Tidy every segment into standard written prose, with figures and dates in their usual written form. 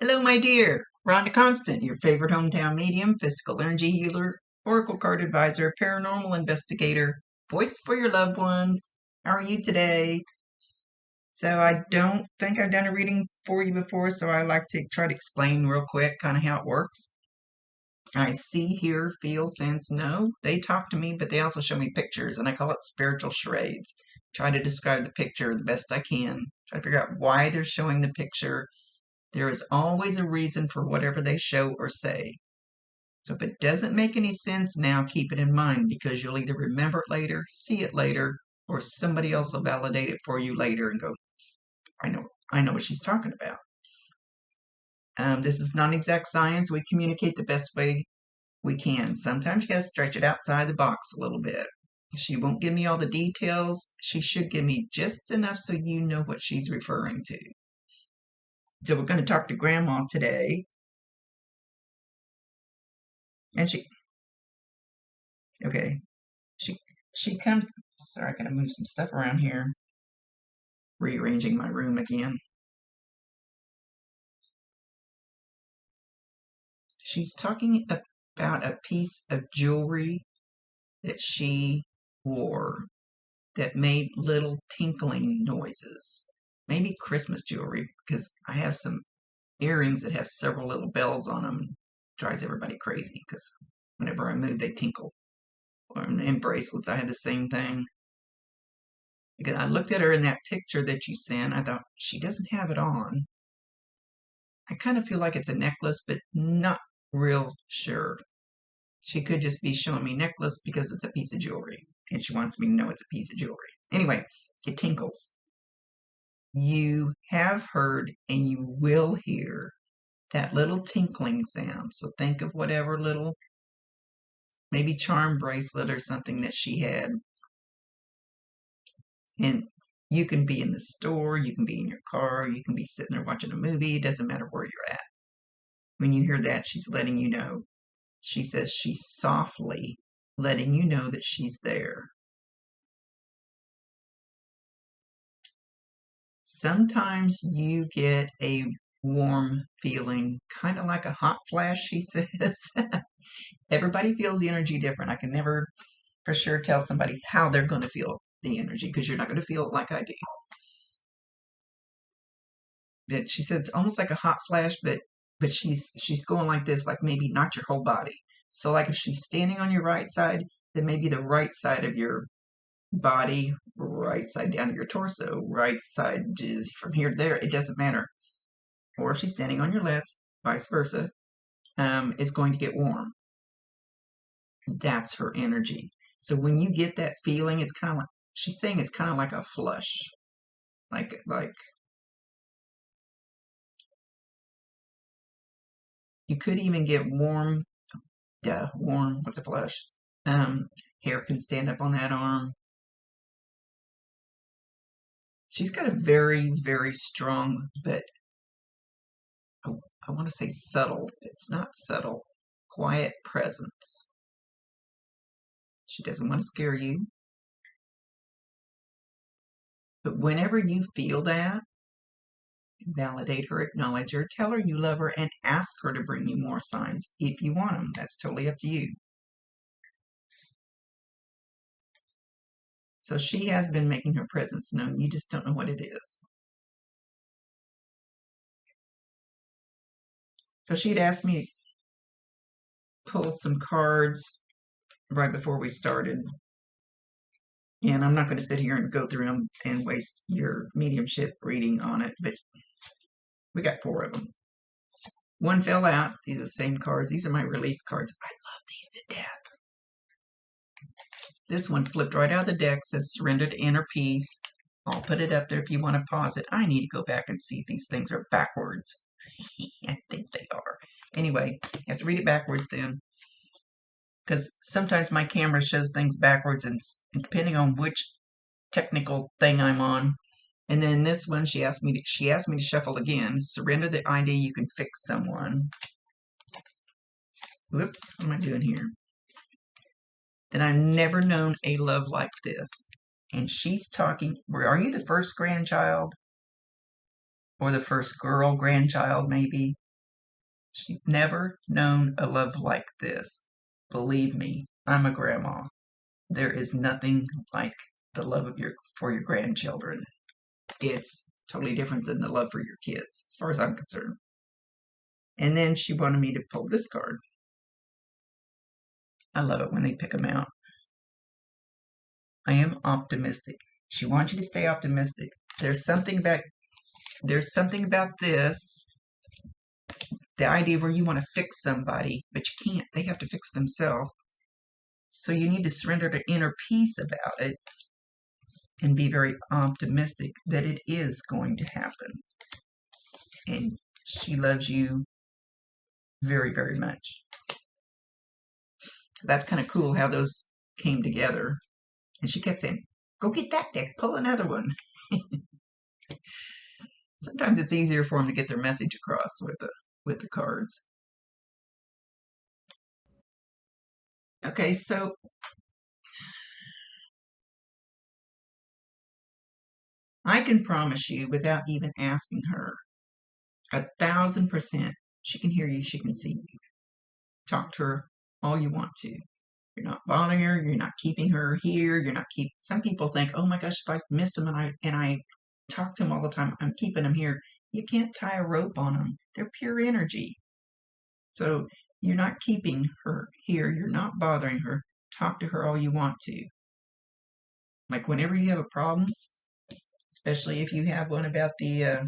Hello, my dear. Rhonda Constant, your favorite hometown medium, physical energy healer, oracle card advisor, paranormal investigator, voice for your loved ones. How are you today? So, I don't think I've done a reading for you before, so I like to try to explain real quick kind of how it works. I see, hear, feel, sense, know. They talk to me, but they also show me pictures, and I call it spiritual charades. Try to describe the picture the best I can. Try to figure out why they're showing the picture. There is always a reason for whatever they show or say. So if it doesn't make any sense now, keep it in mind because you'll either remember it later, see it later, or somebody else will validate it for you later and go, I know what she's talking about. This is non-exact science. We communicate the best way we can. Sometimes you got to stretch it outside the box a little bit. She won't give me all the details. She should give me just enough so you know what she's referring to. So we're going to talk to Grandma today. And okay, she comes, sorry, I gotta move some stuff around here. Rearranging my room again. She's talking about a piece of jewelry that she wore that made little tinkling noises. Maybe Christmas jewelry, because I have some earrings that have several little bells on them. Drives everybody crazy because whenever I move, they tinkle. And bracelets, I had the same thing. Because I looked at her in that picture that you sent, I thought, she doesn't have it on. I kind of feel like it's a necklace, but not real sure. She could just be showing me necklace because it's a piece of jewelry, and she wants me to know it's a piece of jewelry. Anyway, it tinkles. You have heard and you will hear that little tinkling sound. So think of whatever little, maybe charm bracelet or something that she had. And you can be in the store, you can be in your car, you can be sitting there watching a movie, it doesn't matter where you're at. When you hear that, she's letting you know. She says she's softly letting you know that she's there. Sometimes you get a warm feeling, kind of like a hot flash, she says. Everybody feels the energy different. I can never for sure tell somebody how they're going to feel the energy because you're not going to feel it like I do. But she said it's almost like a hot flash, but she's going like this, like maybe not your whole body. So like if she's standing on your right side, then maybe the right side of your body, right side down to your torso, right side is from here to there. It doesn't matter. Or if she's standing on your left, vice versa, is going to get warm. That's her energy. So when you get that feeling, it's kind of like she's saying it's kind of like a flush, like you could even get warm. Warm. What's a flush? Hair can stand up on that arm. She's got a very, very strong, but I want to say subtle. It's not subtle. Quiet presence. She doesn't want to scare you. But whenever you feel that, validate her, acknowledge her, tell her you love her, and ask her to bring you more signs if you want them. That's totally up to you. So she has been making her presence known. You just don't know what it is. So she had asked me to pull some cards right before we started. And I'm not going to sit here and go through them and waste your mediumship reading on it, but we got 4 of them. One fell out. These are the same cards. These are my release cards. I love these to death. This one flipped right out of the deck, says surrender to inner peace. I'll put it up there if you want to pause it. I need to go back and see if these things are backwards. I think they are. Anyway, you have to read it backwards then. Because sometimes my camera shows things backwards, and depending on which technical thing I'm on. And then this one, she asked me to shuffle again. Surrender the idea you can fix someone. Whoops, what am I doing here? That I've never known a love like this. And she's talking, are you the first grandchild? Or the first girl grandchild, maybe? She's never known a love like this. Believe me, I'm a grandma. There is nothing like the love of for your grandchildren. It's totally different than the love for your kids, as far as I'm concerned. And then she wanted me to pull this card. I love it when they pick them out. I am optimistic. She wants you to stay optimistic. There's something about this, the idea where you want to fix somebody, but you can't. They have to fix themselves. So you need to surrender to inner peace about it and be very optimistic that it is going to happen. And she loves you very, very much. That's kind of cool how those came together. And she kept saying, go get that deck, pull another one. Sometimes it's easier for them to get their message across with the cards. Okay, so I can promise you without even asking her, 1,000%, she can hear you, she can see you. Talk to her all you want to. You're not bothering her, you're not keeping her here, you're not some people think, oh my gosh, if I miss them and I talk to them all the time, I'm keeping them here. You can't tie a rope on them. They're pure energy. So you're not keeping her here, you're not bothering her. Talk to her all you want to. Like whenever you have a problem, especially if you have one about the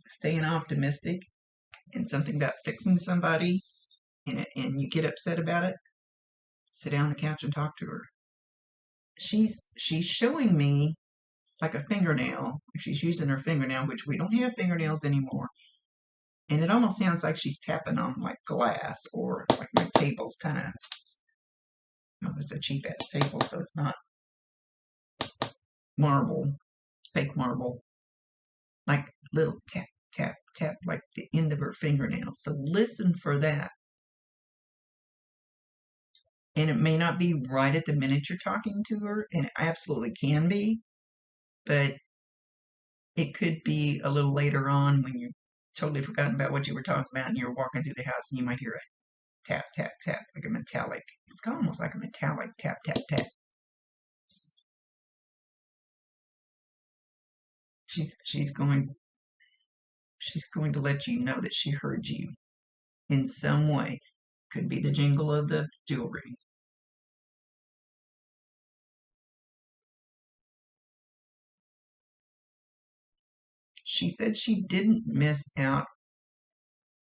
staying optimistic and something about fixing somebody, and you get upset about it, sit down on the couch and talk to her. She's showing me like a fingernail. She's using her fingernail, which we don't have fingernails anymore. And it almost sounds like she's tapping on like glass, or like my table's kind of, it's a cheap ass table, so it's not marble, fake marble. Like little tap, tap, tap, like the end of her fingernail. So listen for that. And it may not be right at the minute you're talking to her, and it absolutely can be, but it could be a little later on when you've totally forgotten about what you were talking about and you're walking through the house and you might hear a tap, tap, tap, like a metallic. It's almost like a metallic tap, tap, tap. She's going to let you know that she heard you in some way. Could be the jingle of the jewelry. She said she didn't miss out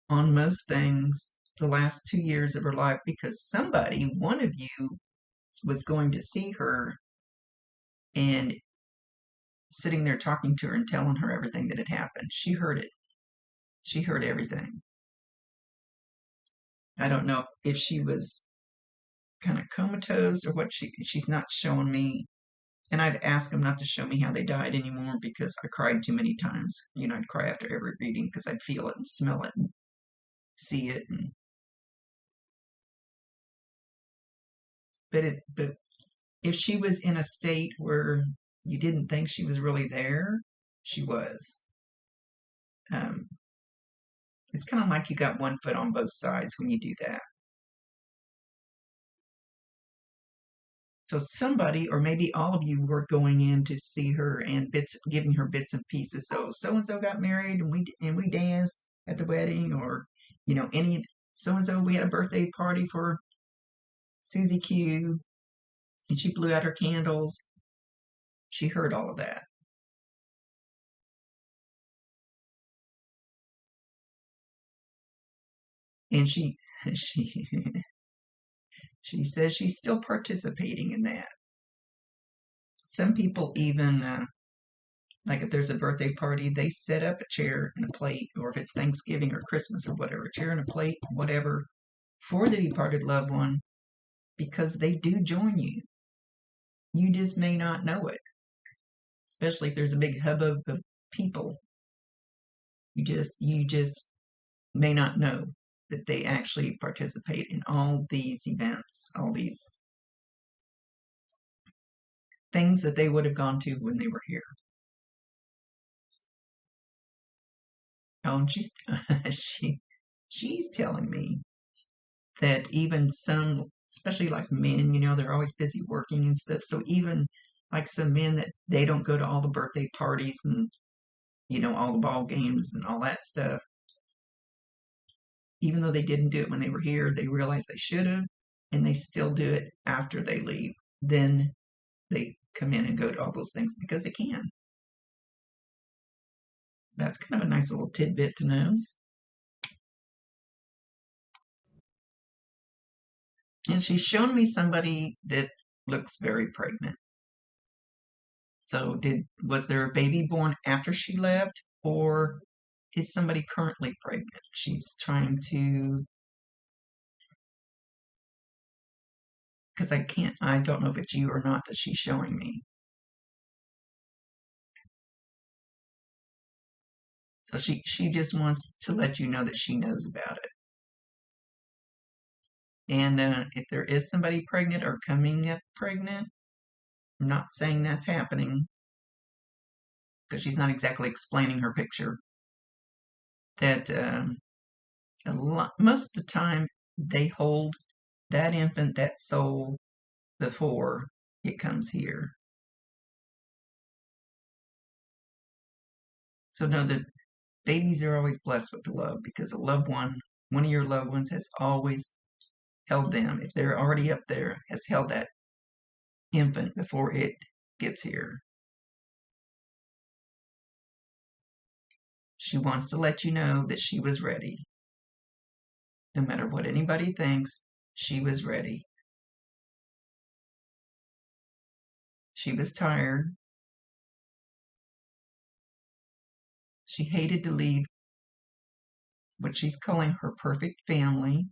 on most things the last 2 years of her life because somebody, one of you, was going to see her and sitting there talking to her and telling her everything that had happened. She heard it. She heard everything. I don't know if she was kind of comatose or what. She's not showing me. And I'd ask them not to show me how they died anymore because I cried too many times. I'd cry after every reading because I'd feel it and smell it and see it. But if she was in a state where you didn't think she was really there, she was. It's kind of like you got one foot on both sides when you do that. So somebody, or maybe all of you, were going in to see her and giving her bits and pieces. So and so got married, and we danced at the wedding, or any so and so, we had a birthday party for Susie Q, and she blew out her candles. She heard all of that. And she she says she's still participating in that. Some people even, like if there's a birthday party, they set up a chair and a plate, or if it's Thanksgiving or Christmas or whatever, a chair and a plate, whatever, for the departed loved one, because they do join you. You just may not know it, especially if there's a big hubbub of people. You just may not know that they actually participate in all these events, all these things that they would have gone to when they were here. Oh, and she's telling me that even some, especially like men, they're always busy working and stuff. So even like some men that they don't go to all the birthday parties and all the ball games and all that stuff, even though they didn't do it when they were here, they realize they should have, and they still do it after they leave. Then they come in and go to all those things because they can. That's kind of a nice little tidbit to know. And she's shown me somebody that looks very pregnant. So was there a baby born after she left, or is somebody currently pregnant? She's trying to, because I don't know if it's you or not that she's showing me. So she just wants to let you know that she knows about it. And if there is somebody pregnant or coming up pregnant, I'm not saying that's happening because she's not exactly explaining her picture. That most of the time they hold that infant, that soul, before it comes here. So know that babies are always blessed with the love because one of your loved ones has always held them. If they're already up there, has held that infant before it gets here. She wants to let you know that she was ready. No matter what anybody thinks, she was ready. She was tired. She hated to leave what she's calling her perfect family.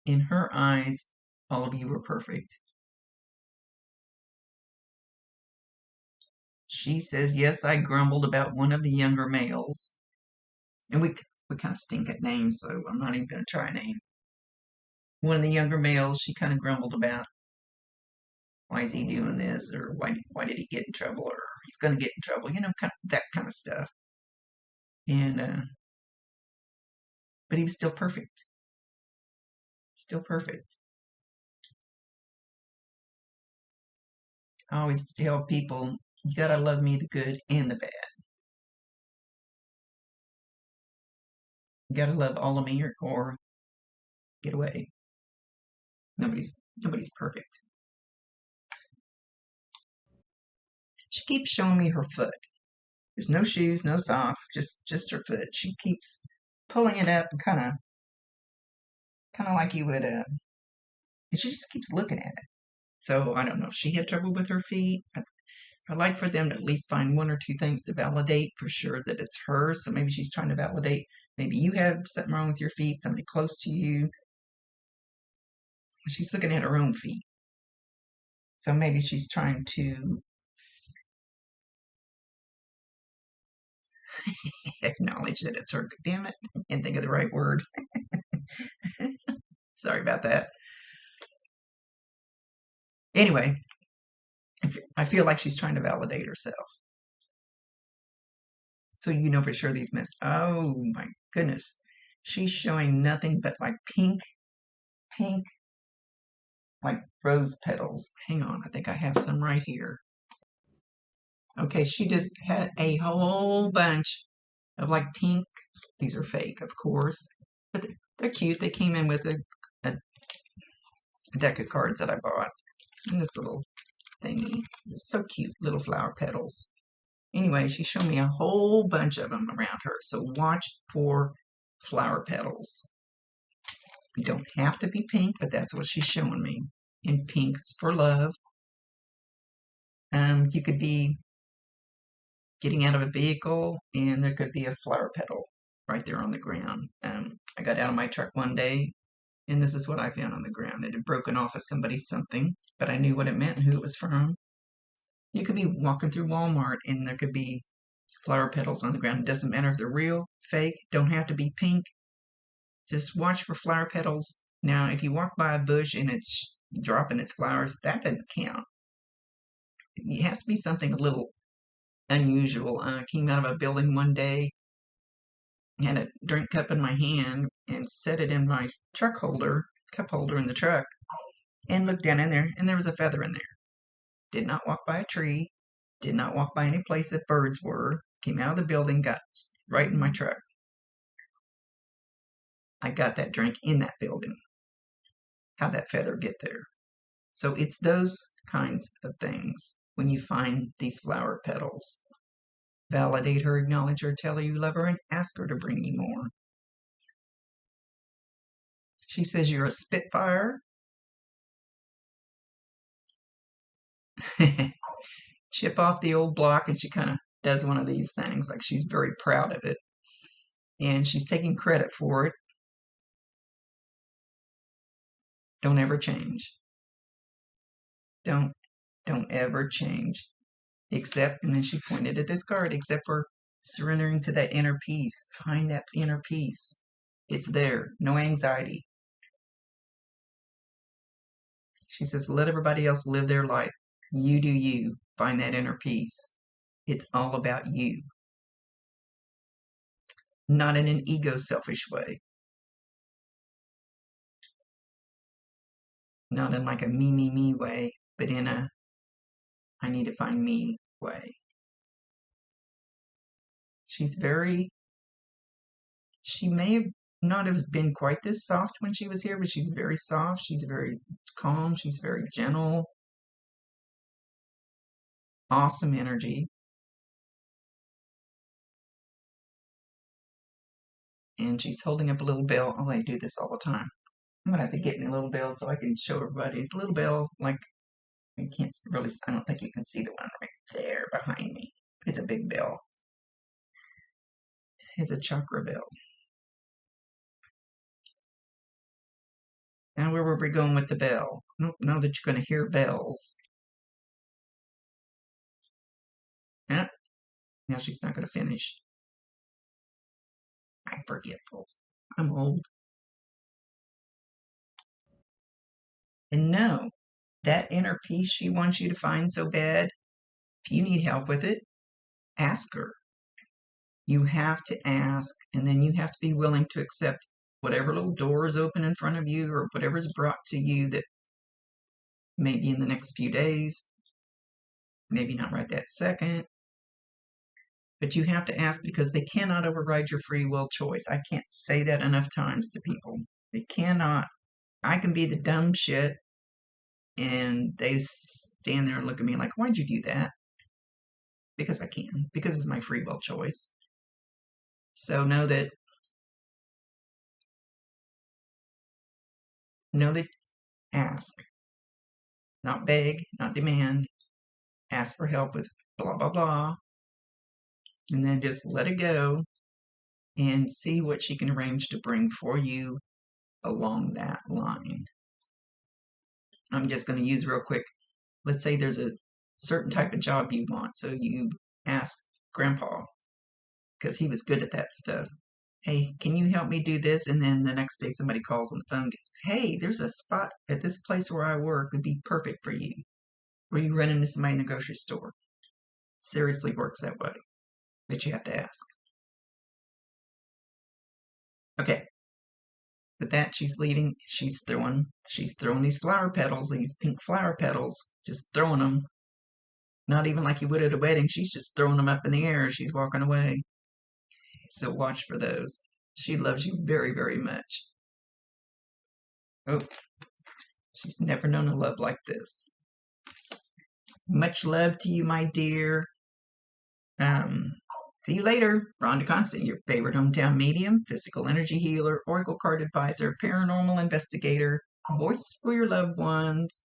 In her eyes, all of you were perfect. She says, yes, I grumbled about one of the younger males. And we kind of stink at names, so I'm not even going to try a name. One of the younger males, she kind of grumbled about, why is he doing this, or why did he get in trouble, or he's going to get in trouble, kind of that kind of stuff. And but he was still perfect. Still perfect. I always tell people, you gotta love me the good and the bad. You gotta love all of me or get away. Nobody's perfect. She keeps showing me her foot. There's no shoes, no socks, just her foot. She keeps pulling it up and kind of like you would, and she just keeps looking at it. So I don't know if she had trouble with her feet. I'd like for them to at least find one or two things to validate for sure that it's her. So maybe she's trying to validate. Maybe you have something wrong with your feet, somebody close to you. She's looking at her own feet. So maybe she's trying to acknowledge that it's her. Damn it, I can't think of the right word. Sorry about that. Anyway, I feel like she's trying to validate herself. So for sure these oh my goodness. She's showing nothing but like pink, like rose petals. Hang on, I think I have some right here. Okay, she just had a whole bunch of like pink. These are fake, of course, but they're cute. They came in with a deck of cards that I bought. And this little thingy. It's so cute, little flower petals. Anyway, she showed me a whole bunch of them around her. So watch for flower petals. You don't have to be pink, but that's what she's showing me. And pink's for love. You could be getting out of a vehicle and there could be a flower petal right there on the ground. I got out of my truck one day and this is what I found on the ground. It had broken off of somebody's something, but I knew what it meant and who it was from. You could be walking through Walmart and there could be flower petals on the ground. It doesn't matter if they're real, fake, don't have to be pink. Just watch for flower petals. Now, if you walk by a bush and it's dropping its flowers, that doesn't count. It has to be something a little unusual. I came out of a building one day, had a drink cup in my hand, and set it in my cup holder in the truck, and looked down in there, and there was a feather in there. Did not walk by a tree, did not walk by any place that birds were, came out of the building, got right in my truck. I got that drink in that building. How'd that feather get there? So it's those kinds of things when you find these flower petals. Validate her, acknowledge her, tell her you love her, and ask her to bring you more. She says you're a spitfire. Chip off the old block, and she kind of does one of these things, like she's very proud of it. And she's taking credit for it. Don't ever change. Don't ever change. Except, and then she pointed at this card, except for surrendering to that inner peace. Find that inner peace. It's there. No anxiety. She says, let everybody else live their life. You do you. Find that inner peace. It's all about you. Not in an ego selfish way. Not in like a me way, but in a I need to find me way. She's very, she may have not have been quite this soft when she was here, but she's very soft. She's very calm. She's very gentle. Awesome energy. And she's holding up a little bell. Oh, I do this all the time. I'm gonna have to get me a little bell so I can show everybody. It's a little bell, like you can't really, I don't think you can see the one right there behind me. It's a big bell. It's a chakra bell. Now where were we going with the bell? Nope, now that you're going to hear bells. Yeah, now she's not going to finish. I'm forgetful. I'm old. And no, that inner peace she wants you to find so bad, if you need help with it, ask her. You have to ask, and then you have to be willing to accept whatever little door is open in front of you or whatever's brought to you that maybe in the next few days, maybe not right that second, but you have to ask because they cannot override your free will choice. I can't say that enough times to people. They cannot. I can be the dumb shit and they stand there and look at me like, why'd you do that? Because I can, because it's my free will choice. So know that ask, not beg, not demand, ask for help with blah, blah, blah, and then just let it go and see what she can arrange to bring for you along that line. I'm just going to use real quick. Let's say there's a certain type of job you want. So you ask Grandpa, because he was good at that stuff. Hey, can you help me do this? And then the next day somebody calls on the phone and goes, hey, there's a spot at this place where I work would be perfect for you. Or you run into somebody in the grocery store. Seriously works that way. But you have to ask. Okay. With that, she's leaving. She's throwing these flower petals, these pink flower petals, just throwing them. Not even like you would at a wedding. She's just throwing them up in the air as she's walking away. So watch for those. She loves you very, very much. Oh, she's never known a love like this. Much love to you, my dear. See you later. Rhonda Constant, your favorite hometown medium, physical energy healer, oracle card advisor, paranormal investigator, voice for your loved ones.